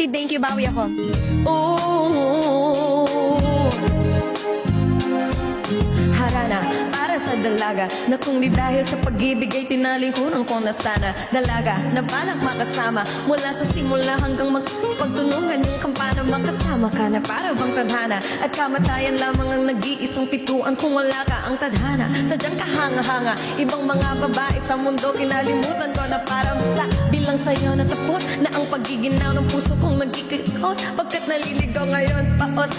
Thank you, bawi ako. Harana, para sa dalaga na kung di dahil sa pag-ibig ay tinalikuran ko na sana. Dalaga na balak makasama mula sa simula hanggang magpagtunungan yung kampana. Makasama ka na para bang tadhana at kamatayan lamang ang nag-iisang pituan kung wala ka ang tadhana. Sadyang kahanga-hanga ibang mga babae sa mundo kinalimutan ko na parang sa bilang sa'yo natapos na ang pagiginaw ng puso kong nagkikikos pagkat naliligaw ngayon paos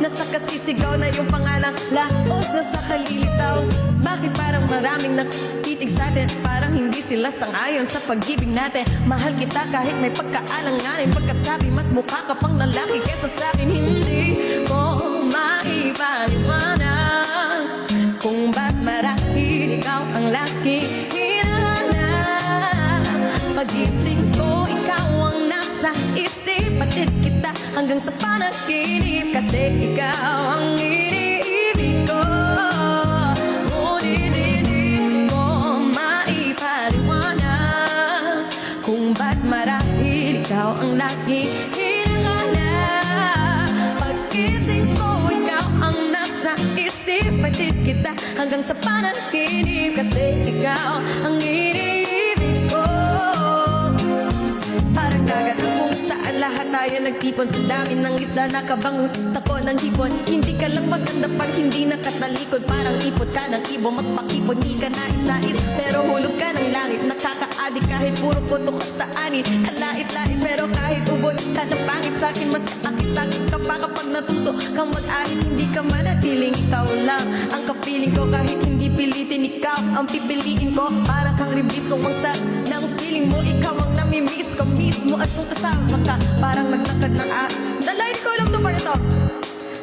na sa kasisigaw na yung pangalang laos na sa kalilitaw. Bakit parang maraming nakikitig sa'tin parang hindi sila sang-ayon sa pag-ibig natin. Mahal kita kahit may pagkaalanganin pagkat sabi mas mukha ka pang lalaki kesa sa'kin. Hindi ko maipaliwanag kung ba't marahil ikaw ang laki hinahanap. Pag-ising ko ikaw ang nasa isip patid kita hanggang sa panaginip kasi ikaw ang iniibig ko. Ngunit hindi ko maipaliwanag kung ba't marahil ikaw ang lagi hinahanap. Pag-ising ko ikaw ang nasa isip patid kita hanggang sa panaginip kasi ikaw ang iniibig ko. Parang dagat kung saan lahat tayo nagtipon sa dami ng isda nakabangon tako ng hipon. Hindi ka lang maganda pag hindi nakatalikod. Parang ipot ka ng ibon magpakipon. Di ka nais-nais pero hulog ka ng langit. Nakakaadik kahit puro koto ka sa anin. Kalait-lait pero kahit ubod ka ng pangit sa'kin mas akit-akit ka pa kapag natuto kang mag-ahit. Hindi ka manatiling ikaw lang ang kapiling ko kahit hindi pilitin ikaw ang pipiliin ko. Parang kang ribis kung wangsa ng feeling mo. Ikaw ang namimiss ko mismo at kung kasama ka parang naglakad ng dalayin ko alam to pa ito.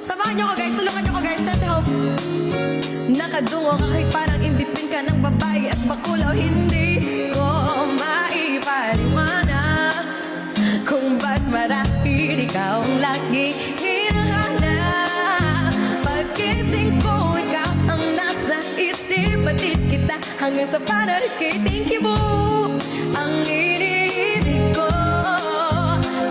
Samahan nyo ko guys, tulungan nyo ko guys. Send help. Nakadungo ka kahit parang in between ka ng babae at bakulaw. Hindi ko maipaliwanag kung ba't marahil ikaw ang lagi hinahanap. Pag-ising ko ikaw ang nasa isip patid kita hanggang sa panaginip. Thank you po ang iniibig ko.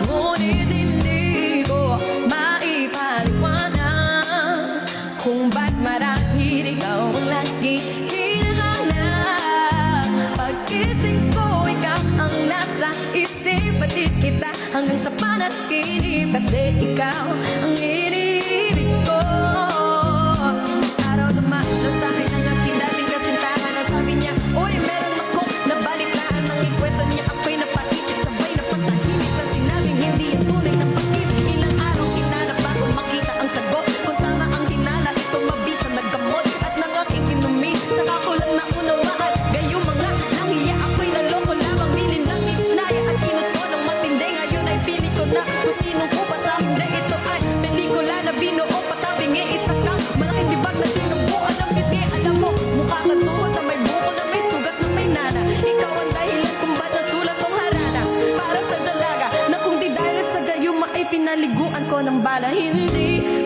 Ngunit hindi ko maipaliwanag kung ba't marahil ikaw ang lagi hinahanap. Pag-ising ko ikaw ang nasa isip patid kita hanggang sa panaginip kasi ikaw ang iniibig ko. Araw dumating sa akin ang aking dating kasintahan. Ang sabi niya, uy meron ako nabalitaan ng ikwento niya. Ako'y napaisip sabay na patahimik na sinabing hindi ang tunay na pag-ibig. Ilang araw hinanap bago makita ang sagot kung tama ang hinala ito mabisa naggamot at nang aking inumin saka ko lang naunawaan gayong mga langhiya. Ako'y naloko lamang bilin lang inaya at kinuto ng matindi. Ngayon ay pili ko na kung sino ko pa sa hindi. Ito ay pelikula na binuo patabing isa kang malaking libag na tinubuan ng pisngi. Alam mo mukha ka tuhod na may buko na may sugat na may nana. Ikaw ang dahilan kung ba't nasulat kong harana para sa dalaga na kung di dahil sa gayuma ay pinaliguan ko ng bala. Hindi